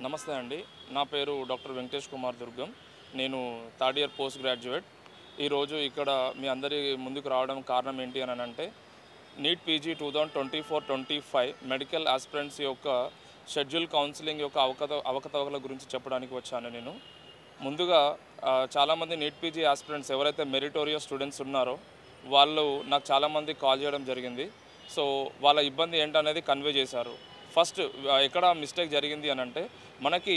నమస్తే అండి. నా పేరు డాక్టర్ వెంకటేష్ కుమార్ దుర్గం. నేను థర్డ్ ఇయర్ పోస్ట్ గ్రాడ్యుయేట్. ఈరోజు ఇక్కడ మీ అందరి ముందుకు రావడం కారణం ఏంటి అని అంటే నీట్ పీజీ 2024-25 మెడికల్ ఆస్పిరెంట్స్ యొక్క షెడ్యూల్ కౌన్సిలింగ్ యొక్క అవకతవకల గురించి చెప్పడానికి వచ్చాను నేను. ముందుగా చాలామంది నీట్ పీజీ ఆస్పిరెంట్స్ ఎవరైతే మెరిటోరియస్ స్టూడెంట్స్ ఉన్నారో వాళ్ళు నాకు చాలామంది కాల్ చేయడం జరిగింది. సో వాళ్ళ ఇబ్బంది ఏంటనేది కన్వే చేశారు. ఫస్ట్ ఎక్కడ మిస్టేక్ జరిగింది అని అంటే మనకి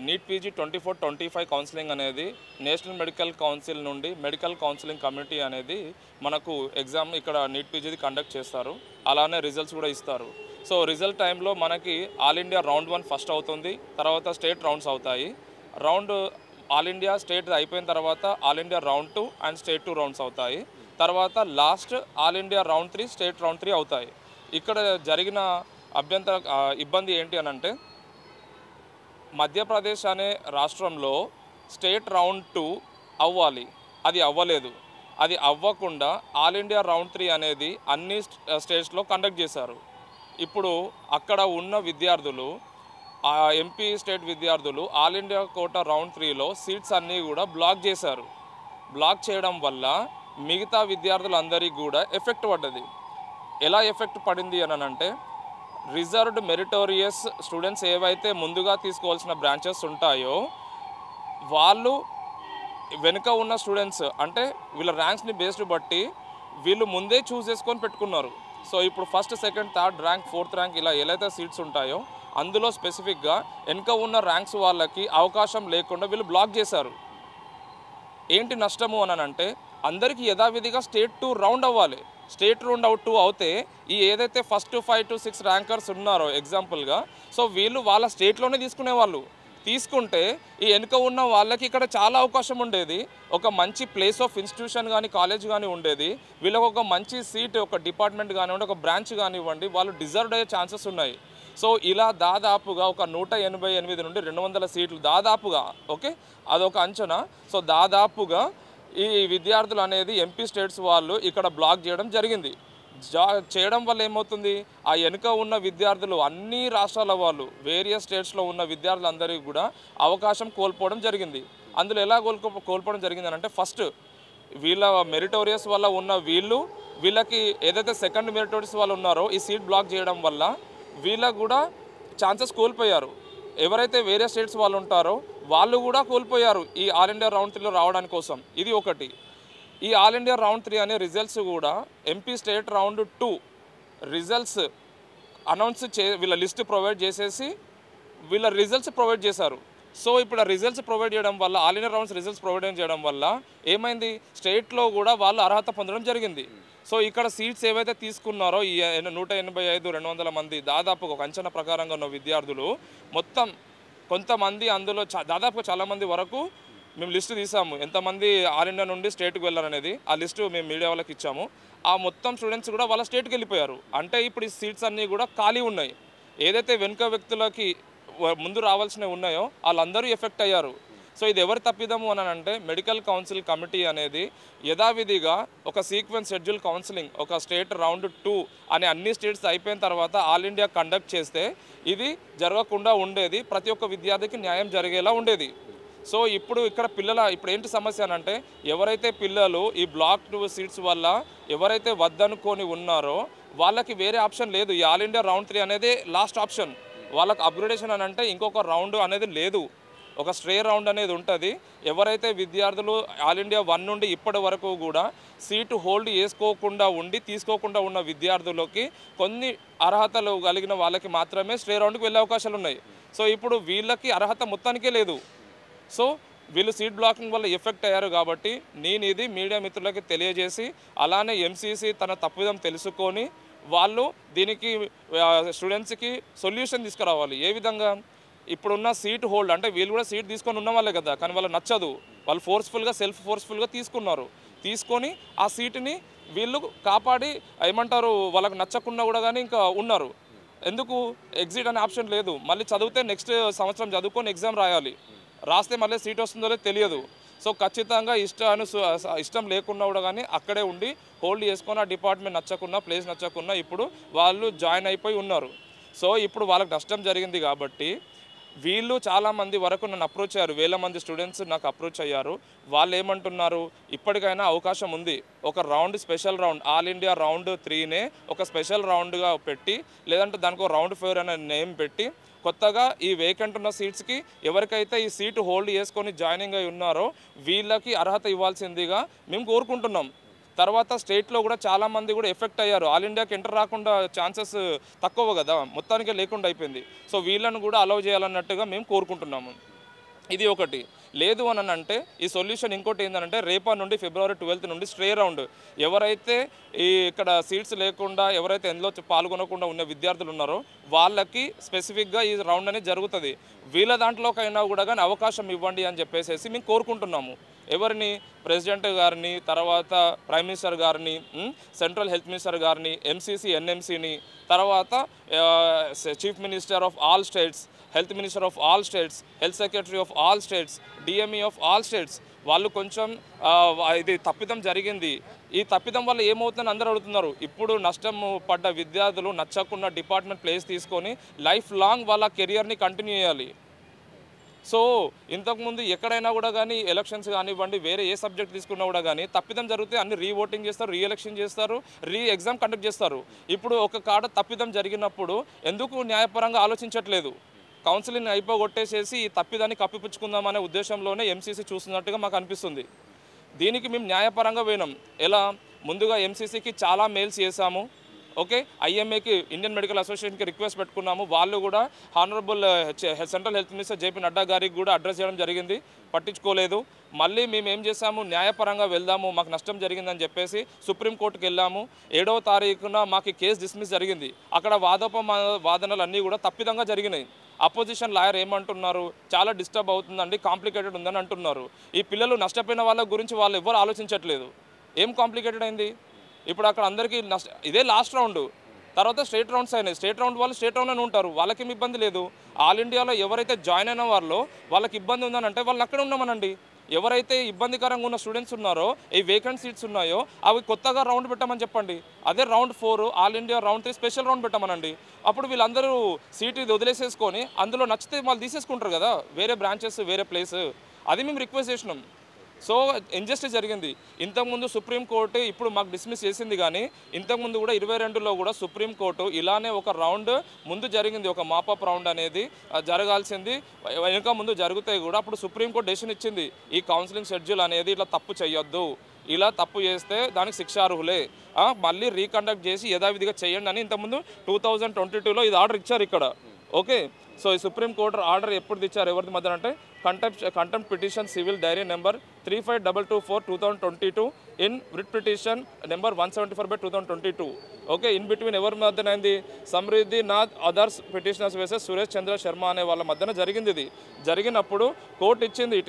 నీట్ పీజీ 24-25 కౌన్సిలింగ్ అనేది నేషనల్ మెడికల్ కౌన్సిల్ నుండి మెడికల్ కౌన్సిలింగ్ కమిటీ అనేది మనకు ఎగ్జామ్ ఇక్కడ నీట్ పీజీది కండక్ట్ చేస్తారు. అలానే రిజల్ట్స్ కూడా ఇస్తారు. సో రిజల్ట్ టైంలో మనకి ఆల్ ఇండియా రౌండ్ 1 ఫస్ట్ అవుతుంది, తర్వాత స్టేట్ రౌండ్స్ అవుతాయి. ఆల్ ఇండియా స్టేట్ అయిపోయిన తర్వాత all India round 2 and state 2 rounds అవుతాయి. తర్వాత last all India round 3 state round 3 అవుతాయి. ఇక్కడ జరిగిన ఇబ్బంది ఏంటి అని అంటే మధ్యప్రదేశ్ అనే రాష్ట్రంలో స్టేట్ రౌండ్ 2 అవ్వాలి, అది అవ్వలేదు. అది అవ్వకుండా ఆల్ ఇండియా రౌండ్ 3 అనేది అన్ని స్టేట్స్లో కండక్ట్ చేశారు. ఇప్పుడు అక్కడ ఉన్న విద్యార్థులు ఎంపీ స్టేట్ విద్యార్థులు ఆల్ ఇండియా కోటా రౌండ్ 3లో సీట్స్ అన్నీ కూడా బ్లాక్ చేశారు. బ్లాక్ చేయడం వల్ల మిగతా విద్యార్థులందరికీ కూడా ఎఫెక్ట్ పడ్డది. ఎలా ఎఫెక్ట్ పడింది అని అంటే రిజర్వ్డ్ మెరిటోరియస్ స్టూడెంట్స్ ఏవైతే ముందుగా తీసుకోవాల్సిన బ్రాంచెస్ ఉంటాయో వాళ్ళు వెనుక ఉన్న స్టూడెంట్స్ అంటే వీళ్ళ ర్యాంక్స్ని బేస్డ్ బట్టి వీళ్ళు ముందే చూస్ చేసుకొని పెట్టుకున్నారు. సో ఇప్పుడు first, second, third rank, fourth rank ఇలా ఏదైతే సీట్స్ ఉంటాయో అందులో స్పెసిఫిక్గా వెనుక ఉన్న ర్యాంక్స్ వాళ్ళకి అవకాశం లేకుండా వీళ్ళు బ్లాక్ చేశారు. ఏంటి నష్టము అని అంటే అందరికీ యథావిధిగా స్టేట్ 2 రౌండ్ అవ్వాలి. స్టేట్ రౌండ్ 2 అవుతే ఈ ఏదైతే ఫస్ట్ 5 to 6 ర్యాంకర్స్ ఉన్నారో ఎగ్జాంపుల్గా, సో వీళ్ళు వాళ్ళ స్టేట్లోనే తీసుకునేవాళ్ళు. తీసుకుంటే ఈ వెనుక ఉన్న వాళ్ళకి ఇక్కడ చాలా అవకాశం ఉండేది. ఒక మంచి ప్లేస్ ఆఫ్ ఇన్స్టిట్యూషన్ కానీ కాలేజ్ కానీ ఉండేది. వీళ్ళకి ఒక మంచి సీట్, ఒక డిపార్ట్మెంట్ కానివ్వండి, ఒక బ్రాంచ్ కానివ్వండి, వాళ్ళు డిజర్వ్డ్ అయ్యే ఛాన్సెస్ ఉన్నాయి. సో ఇలా దాదాపుగా ఒక 188 నుండి 200 సీట్లు దాదాపుగా, ఓకే, అదొక అంచనా. సో దాదాపుగా ఈ విద్యార్థులు అనేది ఎంపీ స్టేట్స్ వాళ్ళు ఇక్కడ బ్లాక్ చేయడం జరిగింది. చేయడం వల్ల ఏమవుతుంది, ఆ వెనుక ఉన్న విద్యార్థులు అన్ని రాష్ట్రాల వాళ్ళు వేరియస్ స్టేట్స్లో ఉన్న విద్యార్థులందరికీ కూడా అవకాశం కోల్పోవడం జరిగింది. అందులో ఎలా కోల్పోవడం జరిగింది అంటే ఫస్ట్ వీళ్ళ మెరిటోరియస్ వల్ల ఉన్న వీళ్ళకి ఏదైతే సెకండ్ మెరిటోరియస్ వాళ్ళు ఉన్నారో ఈ సీట్ బ్లాక్ చేయడం వల్ల వీళ్ళకు కూడా ఛాన్సెస్ కోల్పోయారు. ఎవరైతే వేరే స్టేట్స్ వాళ్ళు ఉంటారో వాళ్ళు కూడా కోల్పోయారు ఈ ఆల్ ఇండియా రౌండ్ 3లో రావడానికి కోసం. ఇది ఒకటి. ఈ ఆల్ ఇండియా రౌండ్ 3 అనే రిజల్ట్స్ కూడా MP state round 2 results announce వీళ్ళ లిస్ట్ ప్రొవైడ్ చేసేసి వీళ్ళ రిజల్ట్స్ ప్రొవైడ్ చేశారు. సో ఇప్పుడు ఆ రిజల్ట్స్ ప్రొవైడ్ చేయడం వల్ల all India rounds results provide చేయడం వల్ల ఏమైంది, స్టేట్లో కూడా వాళ్ళు అర్హత పొందడం జరిగింది. సో ఇక్కడ సీట్స్ ఏవైతే తీసుకున్నారో ఈ 185-200 మంది దాదాపు ఒక అంచనా ప్రకారంగా ఉన్న విద్యార్థులు మొత్తం కొంతమంది అందులో దాదాపు చాలామంది వరకు మేము లిస్టు తీసాము ఎంతమంది ఆల్ ఇండియా నుండి స్టేట్కి వెళ్ళారనేది. ఆ లిస్టు మేము మీడియా వాళ్ళకి ఇచ్చాము. ఆ మొత్తం స్టూడెంట్స్ కూడా వాళ్ళ స్టేట్కి వెళ్ళిపోయారు. అంటే ఇప్పుడు ఈ సీట్స్ అన్నీ కూడా ఖాళీ ఉన్నాయి. ఏదైతే వెనుక వ్యక్తులకి ముందు రావాల్సినవి ఉన్నాయో వాళ్ళందరూ ఎఫెక్ట్ అయ్యారు. సో ఇది ఎవరు తప్పిదము అని అంటే మెడికల్ కౌన్సిల్ కమిటీ అనేది యథావిధిగా ఒక సీక్వెన్స్ షెడ్యూల్ కౌన్సిలింగ్ ఒక స్టేట్ రౌండ్ 2 అనే అన్ని స్టేట్స్ అయిపోయిన తర్వాత ఆల్ ఇండియా కండక్ట్ చేస్తే ఇది జరగకుండా ఉండేది, ప్రతి ఒక్క విద్యార్థికి న్యాయం జరిగేలా ఉండేది. సో ఇప్పుడు ఇప్పుడు ఏంటి సమస్య అని అంటే ఎవరైతే పిల్లలు ఈ బ్లాక్ 2 సీట్స్ వల్ల ఎవరైతే వద్దనుకొని ఉన్నారో వాళ్ళకి వేరే ఆప్షన్ లేదు. ఈ ఆల్ ఇండియా రౌండ్ 3 అనేది లాస్ట్ ఆప్షన్. వాళ్ళకి అప్గ్రేడేషన్ అని అంటే ఇంకొక రౌండ్ అనేది లేదు, ఒక స్ట్రే రౌండ్ అనేది ఉంటుంది. ఎవరైతే విద్యార్థులు ఆల్ ఇండియా 1 నుండి ఇప్పటి వరకు కూడా సీటు హోల్డ్ తీసుకోకుండా ఉన్న విద్యార్థులకి కొన్ని అర్హతలు కలిగిన వాళ్ళకి మాత్రమే స్ట్రే రౌండ్కి వెళ్ళే అవకాశాలు ఉన్నాయి. సో ఇప్పుడు వీళ్ళకి అర్హత మొత్తానికే లేదు. సో వీళ్ళు సీట్ బ్లాకింగ్ వల్ల ఎఫెక్ట్ అయ్యారు. కాబట్టి నేను ఇది మీడియా మిత్రులకి తెలియజేసి అలానే ఎంసీసీ తన తప్పిదం తెలుసుకొని వాళ్ళు దీనికి స్టూడెంట్స్కి సొల్యూషన్ తీసుకురావాలి. ఏ విధంగా, ఇప్పుడున్న సీట్ హోల్డ్ అంటే వీళ్ళు కూడా సీట్ తీసుకొని ఉన్న వాళ్ళే కదా, కానీ వాళ్ళకి నచ్చదు, వాళ్ళు సెల్ఫ్ ఫోర్స్ఫుల్గా తీసుకొని ఆ సీటుని వీళ్ళు కాపాడి వాళ్ళకి నచ్చకుండా కూడా కానీ ఇంకా ఉన్నారు. ఎందుకు, ఎగ్జిట్ అనే ఆప్షన్ లేదు. మళ్ళీ చదివితే నెక్స్ట్ సంవత్సరం చదువుకొని ఎగ్జామ్ రాస్తే మళ్ళీ సీట్ వస్తుందో లేదో తెలియదు. సో ఖచ్చితంగా ఇష్టం లేకున్నా కూడా కానీ అక్కడే ఉండి హోల్డ్ చేసుకొని ఆ డిపార్ట్మెంట్ నచ్చకున్నా ప్లేస్ నచ్చకున్నా ఇప్పుడు వాళ్ళు జాయిన్ అయిపోయి ఉన్నారు. సో ఇప్పుడు వాళ్ళకి నష్టం జరిగింది కాబట్టి వీళ్ళు చాలామంది వరకు నన్ను అప్రోచ్ అయ్యారు, వేల మంది స్టూడెంట్స్ నాకు అప్రోచ్ అయ్యారు. వాళ్ళు ఏమంటున్నారు, ఇప్పటికైనా అవకాశం ఉంది, ఒక round special round all India round 3నే ఒక స్పెషల్ రౌండ్గా పెట్టి, లేదంటే దానికి రౌండ్ 4 అనే నేమ్ పెట్టి కొత్తగా ఈ వేకెంట్ ఉన్న సీట్స్కి ఎవరికైతే ఈ సీటు హోల్డ్ చేసుకొని జాయినింగ్ అయి ఉన్నారో వీళ్ళకి అర్హత ఇవ్వాల్సిందిగా మేము కోరుకుంటున్నాం. తర్వాత స్టేట్లో కూడా చాలామంది కూడా ఎఫెక్ట్ అయ్యారు, ఆల్ ఇండియాకి ఎంటర్ రాకుండా ఛాన్సెస్ తక్కువ కదా, మొత్తానికి లేకుండా అయిపోయింది. సో వీళ్ళను కూడా అలౌ చేయాలన్నట్టుగా మేము కోరుకుంటున్నాము. ఇది ఒకటి. లేదు అని అంటే ఈ సొల్యూషన్ ఇంకోటి ఏంటంటే రేపటి నుండి ఫిబ్రవరి 12 నుండి స్ట్రే రౌండ్, ఎవరైతే ఇక్కడ సీట్స్ లేకుండా ఎవరైతే ఎందులో పాల్గొనకుండా ఉన్న విద్యార్థులు ఉన్నారో వాళ్ళకి స్పెసిఫిక్గా ఈ రౌండ్ అనేది జరుగుతుంది. వీళ్ళ దాంట్లోకైనా కూడా కానీ అవకాశం ఇవ్వండి అని చెప్పేసి మేము కోరుకుంటున్నాము. ఎవరిని, ప్రెసిడెంట్ గారిని, తర్వాత ప్రైమ్ మినిస్టర్ గారిని, సెంట్రల్ హెల్త్ మినిస్టర్ గారిని, ఎంసీసీ ఎన్ఎంసీని, తర్వాత chief minister of all states, health minister of all states, health secretary of all states, DME of all states. వాళ్ళు కొంచెం ఇది తప్పిదం జరిగింది, ఈ తప్పిదం వల్ల ఏమవుతుందని అందరూ అడుగుతున్నారు. ఇప్పుడు నష్టం పడ్డ విద్యార్థులు నచ్చకుండా డిపార్ట్మెంట్ ప్లేస్ తీసుకొని లైఫ్ లాంగ్ వాళ్ళ కెరియర్ని కంటిన్యూ చేయాలి. సో ఇంతకుముందు ఎక్కడైనా కూడా కానీ ఎలక్షన్స్ కానివ్వండి, వేరే ఏ సబ్జెక్ట్ తీసుకున్నా కూడా కానీ తప్పిదం జరిగితే అన్ని రీఓటింగ్ చేస్తారు, రీఎలక్షన్ చేస్తారు, ఎగ్జామ్ కండక్ట్ చేస్తారు. ఇప్పుడు ఒక కాడ తప్పిదం జరిగినప్పుడు ఎందుకు న్యాయపరంగా ఆలోచించట్లేదు, కౌన్సిలింగ్ అయిపోగొట్టేసేసి ఈ తప్పిదాన్ని కప్పిపుచ్చుకుందామనే ఉద్దేశంలోనే ఎంసీసీ చూస్తున్నట్టుగా మాకు అనిపిస్తుంది. దీనికి మేము న్యాయపరంగా పోయినాం. ఎలా, ముందుగా ఎంసీసీకి చాలా మెయిల్స్ చేశాము. ఓకే, ఐఎంఏకి, ఇండియన్ మెడికల్ అసోసియేషన్కి రిక్వెస్ట్ పెట్టుకున్నాము. వాళ్ళు కూడా honourable central health minister JP Nadda గారికి కూడా అడ్రస్ చేయడం జరిగింది, పట్టించుకోలేదు. మళ్ళీ మేము ఏం చేసాము, న్యాయపరంగా వెళ్దాము, మాకు నష్టం జరిగిందని చెప్పేసి సుప్రీంకోర్టుకి వెళ్ళాము. 7వ తారీఖున మాకు కేసు డిస్మిస్ జరిగింది. అక్కడ వాదనలు అన్నీ కూడా తప్పిదంగా జరిగినాయి. అపోజిషన్ లాయర్ ఏమంటున్నారు, చాలా డిస్టర్బ్ అవుతుందండి, కాంప్లికేటెడ్ ఉందని అంటున్నారు. ఈ పిల్లలు నష్టపోయిన వాళ్ళ గురించి వాళ్ళు ఎవరు ఆలోచించట్లేదు. ఏం కాంప్లికేటెడ్ అయింది, ఇప్పుడు అక్కడ అందరికీ ఇదే లాస్ట్ రౌండ్, తర్వాత స్టేట్ రౌండ్స్ అయినాయి. స్టేట్ రౌండ్ వాళ్ళు స్టేట్ రౌండ్లోనే ఉంటారు, వాళ్ళకేం ఇబ్బంది లేదు. ఆల్ ఇండియాలో ఎవరైతే జాయిన్ అయిన వాళ్ళలో వాళ్ళకి ఇబ్బంది ఉందని అంటే వాళ్ళని అక్కడ ఉన్నామనండి. ఎవరైతే ఇబ్బందికరంగా ఉన్న స్టూడెంట్స్ ఉన్నారో, ఈ వేకెంట్ సీట్స్ ఉన్నాయో అవి కొత్తగా రౌండ్ పెట్టమని చెప్పండి. అదే round 4 all India round 3 special round పెట్టమనండి. అప్పుడు వీళ్ళందరూ సీట్ ఇది వదిలేసేసుకొని అందులో నచ్చితే వాళ్ళు తీసేసుకుంటారు కదా, వేరే బ్రాంచెస్, వేరే ప్లేస్. అది మేము రిక్వెస్ట్ చేసినాం. సో ఇంజస్టిస్ జరిగింది. ఇంతకుముందు సుప్రీంకోర్టు ఇప్పుడు మాకు డిస్మిస్ చేసింది, కానీ ఇంతకుముందు కూడా 22లో కూడా సుప్రీంకోర్టు ఇలానే ఒక రౌండ్ ముందు జరిగింది, ఒక మాపప్ రౌండ్ అనేది జరగాల్సింది, వెనుక ముందు జరిగితే కూడా అప్పుడు సుప్రీంకోర్టు డెసిషన్ ఇచ్చింది, ఈ కౌన్సిలింగ్ షెడ్యూల్ అనేది ఇట్లా తప్పు చేయొద్దు, ఇలా తప్పు చేస్తే దానికి శిక్షార్హులే, మళ్ళీ రీకండక్ట్ చేసి యథావిధిగా చేయండి అని ఇంతకుముందు 2022లో ఇది ఆర్డర్ ఇచ్చారు ఇక్కడ. ఓకే, సో ఈ సుప్రీంకోర్టు ఆర్డర్ ఎప్పుడు ఇచ్చారు, ఎవరిది మధ్య అంటే contempt petition civil diary number 3522/2022 in writ petition number 174/2022. Okay, in between ఎవరి మధ్యన అయింది, Samriddhi Nath others petitioners versus Suresh Chandra Sharma అనే వాళ్ళ మధ్యన జరిగింది. ఇది జరిగినప్పుడు కోర్టు ఇచ్చింది,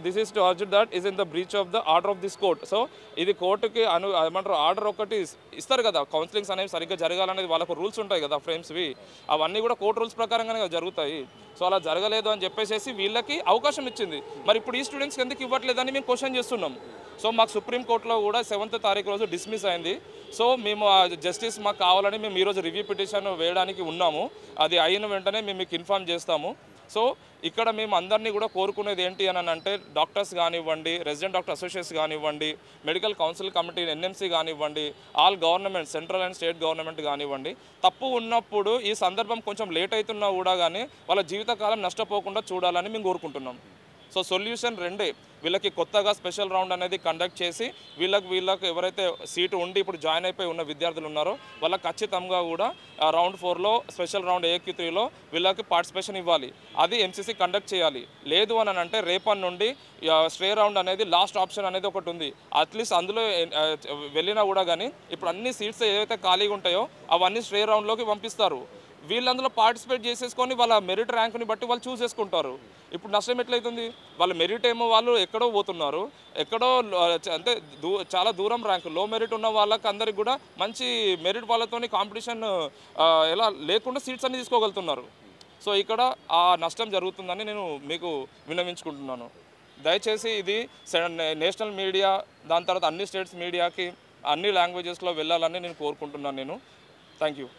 this is to urge that is in the breach of the order of this court. So ఇది కోర్టుకి ఏమంటారు, ఆర్డర్ ఒకటి ఇస్తారు కదా, కౌన్సిలింగ్స్ అనేవి సరిగ్గా జరగాలనేది వాళ్ళకు రూల్స్ ఉంటాయి కదా ఫ్రేమ్స్వి, అవన్నీ కూడా కోర్టు రూల్స్ ప్రకారంగానే జరుగుతాయి. సో అలా జరగలేదు అని చెప్పేసి వీళ్ళకి అవకాశం ఇచ్చింది. మరి ఇప్పుడు ఈ స్టూడెంట్స్కి ఎందుకు ఇవ్వట్లేదని మేము క్వశ్చన్ చేస్తున్నాం. సో మాకు సుప్రీంకోర్టులో కూడా 7వ తారీఖు రోజు డిస్మిస్ అయింది. సో మేము జస్టిస్ మాకు కావాలని మేము ఈరోజు రివ్యూ పిటిషన్ వేయడానికి ఉన్నాము. అది అయిన వెంటనే మేము మీకు ఇన్ఫార్మ్ చేస్తాము. సో ఇక్కడ మేము అందరినీ కూడా కోరుకునేది ఏంటి అని అంటే, డాక్టర్స్ కానివ్వండి, రెసిడెంట్ డాక్టర్ అసోసియేట్స్ కానివ్వండి, మెడికల్ కౌన్సిల్ కమిటీ ఎన్ఎంసీ కానివ్వండి, all government, central and state government కానివ్వండి, తప్పు ఉన్నప్పుడు ఈ సందర్భం కొంచెం లేట్ అవుతున్నా కూడా కానీ వాళ్ళ జీవితకాలం నష్టపోకుండా చూడాలని మేము కోరుకుంటున్నాం. సో సొల్యూషన్ రెండే, వీళ్ళకి కొత్తగా స్పెషల్ రౌండ్ అనేది కండక్ట్ చేసి వీళ్ళకు ఎవరైతే సీటు ఉండి ఇప్పుడు జాయిన్ అయిపోయి ఉన్న విద్యార్థులు ఉన్నారో వాళ్ళకి ఖచ్చితంగా కూడా రౌండ్ 4లో స్పెషల్ రౌండ్ AQ3లో వీళ్ళకి పార్టిసిపేషన్ ఇవ్వాలి. అది ఎంసీసీ కండక్ట్ చేయాలి. లేదు అని అంటే రేపటి నుండి స్ట్రే రౌండ్ అనేది లాస్ట్ ఆప్షన్ అనేది ఒకటి ఉంది. అట్లీస్ట్ అందులో వెళ్ళినా కూడా కానీ ఇప్పుడు అన్ని సీట్స్ ఏవైతే ఖాళీగా ఉంటాయో అవన్నీ స్ట్రే రౌండ్లోకి పంపిస్తారు. వీళ్ళందులో పార్టిసిపేట్ చేసేసుకొని వాళ్ళ మెరిట్ ర్యాంక్ని బట్టి వాళ్ళు చూస్ చేసుకుంటారు. ఇప్పుడు నష్టం ఎట్లయితుంది, వాళ్ళ మెరిట్ ఏమో వాళ్ళు ఎక్కడో పోతున్నారు, ఎక్కడో అంటే చాలా దూరం ర్యాంక్, లో మెరిట్ ఉన్న వాళ్ళకి అందరికి కూడా మంచి మెరిట్ వాళ్ళతోని కాంపిటీషన్ ఎలా లేకుండా సీట్స్ అన్ని తీసుకోగలుగుతున్నారు. సో ఇక్కడ ఆ నష్టం జరుగుతుందని నేను మీకు విన్నవించుకుంటున్నాను. దయచేసి ఇది నేషనల్ మీడియా, దాని తర్వాత అన్ని స్టేట్స్ మీడియాకి, అన్ని లాంగ్వేజెస్లో వెళ్ళాలని నేను కోరుకుంటున్నాను. Thank you.